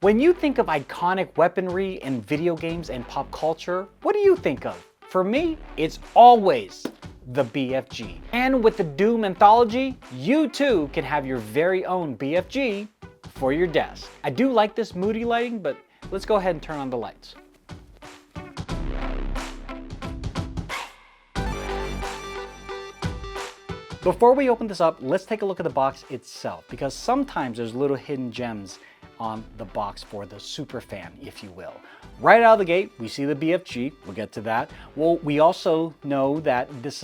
When you think of iconic weaponry in video games and pop culture, what do you think of? For me, it's always the BFG. And with the Doom anthology, you too can have your very own BFG for your desk. I do like this moody lighting, but let's go ahead and turn on the lights. Before we open this up, let's take a look at the box itself, because sometimes there's little hidden gems on the box for the super fan, if you will. Right out of the gate, we see the BFG. We'll get to that. Well, we also know that this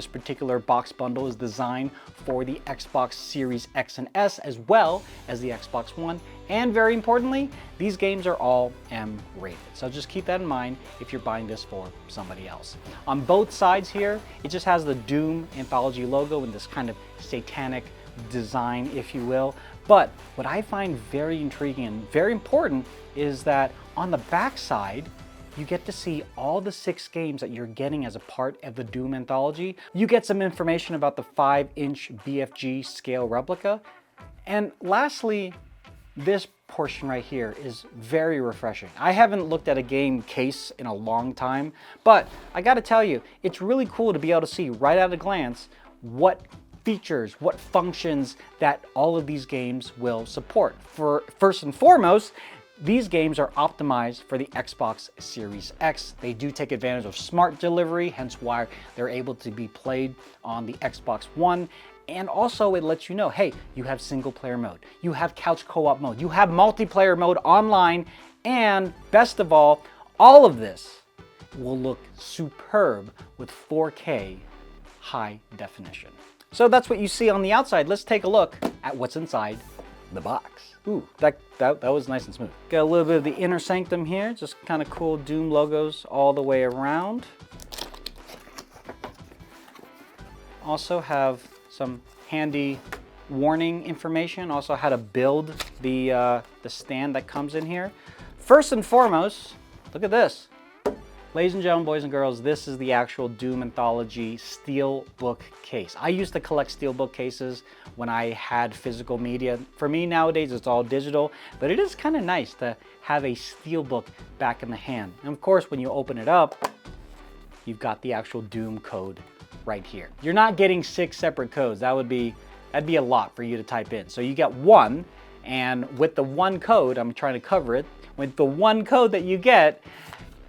particular box bundle is designed for the Xbox Series X and S, as well as the Xbox One. And very importantly, these games are all M-rated. So just keep that in mind if you're buying this for somebody else. On both sides here, it just has the Doom Anthology logo in this kind of satanic design, if you will. But what I find very intriguing and very important is that on the back side, you get to see all the 6 games that you're getting as a part of the Doom anthology. You get some information about the 5-inch BFG scale replica. And lastly, this portion right here is very refreshing. I haven't looked at a game case in a long time, but I gotta tell you, it's really cool to be able to see right at a glance what features, what functions that all of these games will support. First and foremost, these games are optimized for the Xbox Series X. They do take advantage of smart delivery, hence why they're able to be played on the Xbox One. And also it lets you know, hey, you have single player mode, you have couch co-op mode, you have multiplayer mode online, and best of all of this will look superb with 4K high definition. So that's what you see on the outside. Let's take a look at what's inside the box. Ooh, that was nice and smooth. Got a little bit of the inner sanctum here, just kind of cool Doom logos all the way around. Also have some handy warning information, also how to build the stand that comes in here. First and foremost, look at this. Ladies and gentlemen, boys and girls, this is the actual Doom Anthology Steelbook case. I used to collect Steelbook cases when I had physical media. For me nowadays, it's all digital, but it is kind of nice to have a Steelbook back in the hand. And of course, when you open it up, you've got the actual Doom code right here. You're not getting 6 separate codes. That'd be a lot for you to type in. So you get one, and with the one code, I'm trying to cover it, with the one code that you get,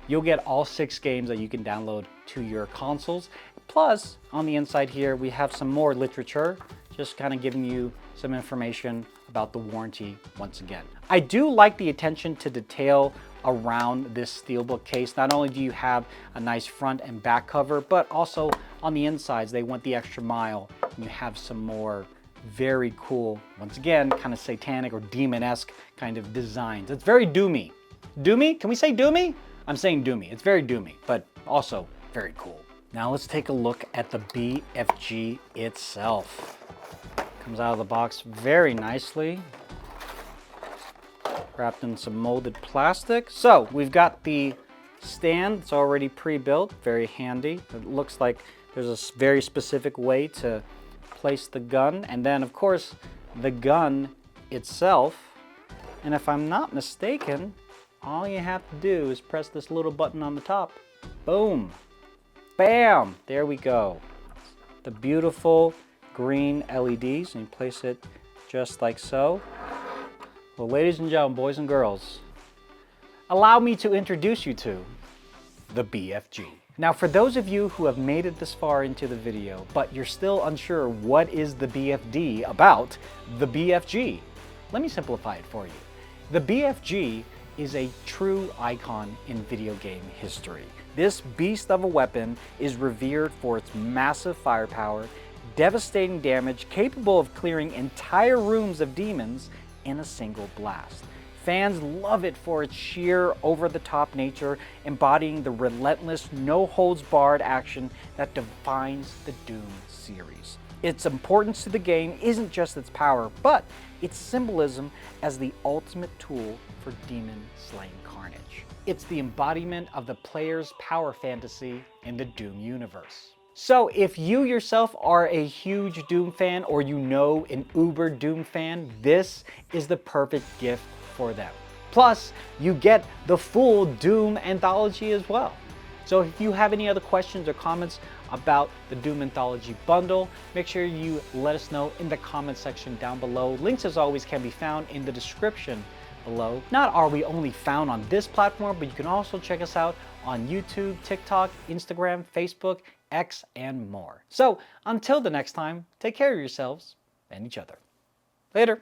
you'll get all 6 games that you can download to your consoles. Plus, on the inside here, we have some more literature, just kind of giving you some information about the warranty once again. I do like the attention to detail around this Steelbook case. Not only do you have a nice front and back cover, but also on the insides, they went the extra mile. And you have some more very cool, once again, kind of satanic or demon-esque kind of designs. It's very doomy. Doomy? Can we say doomy? I'm saying doomy. It's very doomy, but also very cool. Now let's take a look at the BFG itself. Comes out of the box very nicely, wrapped in some molded plastic. So we've got the stand. It's already pre-built, very handy. It looks like there's a very specific way to place the gun. And then of course, the gun itself. And if I'm not mistaken, all you have to do is press this little button on the top. Boom. Bam. There we go. The beautiful green LEDs, and you place it just like so. Well, ladies and gentlemen, boys and girls, allow me to introduce you to the BFG. Now, for those of you who have made it this far into the video, but you're still unsure what is the BFD about, the BFG, let me simplify it for you. The BFG is a true icon in video game history. This beast of a weapon is revered for its massive firepower, devastating damage, capable of clearing entire rooms of demons in a single blast. Fans love it for its sheer, over-the-top nature, embodying the relentless, no-holds-barred action that defines the Doom series. Its importance to the game isn't just its power, but its symbolism as the ultimate tool for demon-slaying carnage. It's the embodiment of the player's power fantasy in the Doom universe. So if you yourself are a huge Doom fan or you know an uber Doom fan, this is the perfect gift for them. Plus, you get the full Doom anthology as well. So if you have any other questions or comments about the Doom Anthology bundle, make sure you let us know in the comment section down below. Links, as always, can be found in the description below. Not are we only found on this platform, but you can also check us out on YouTube, TikTok, Instagram, Facebook, X, and more. So until the next time, take care of yourselves and each other. Later.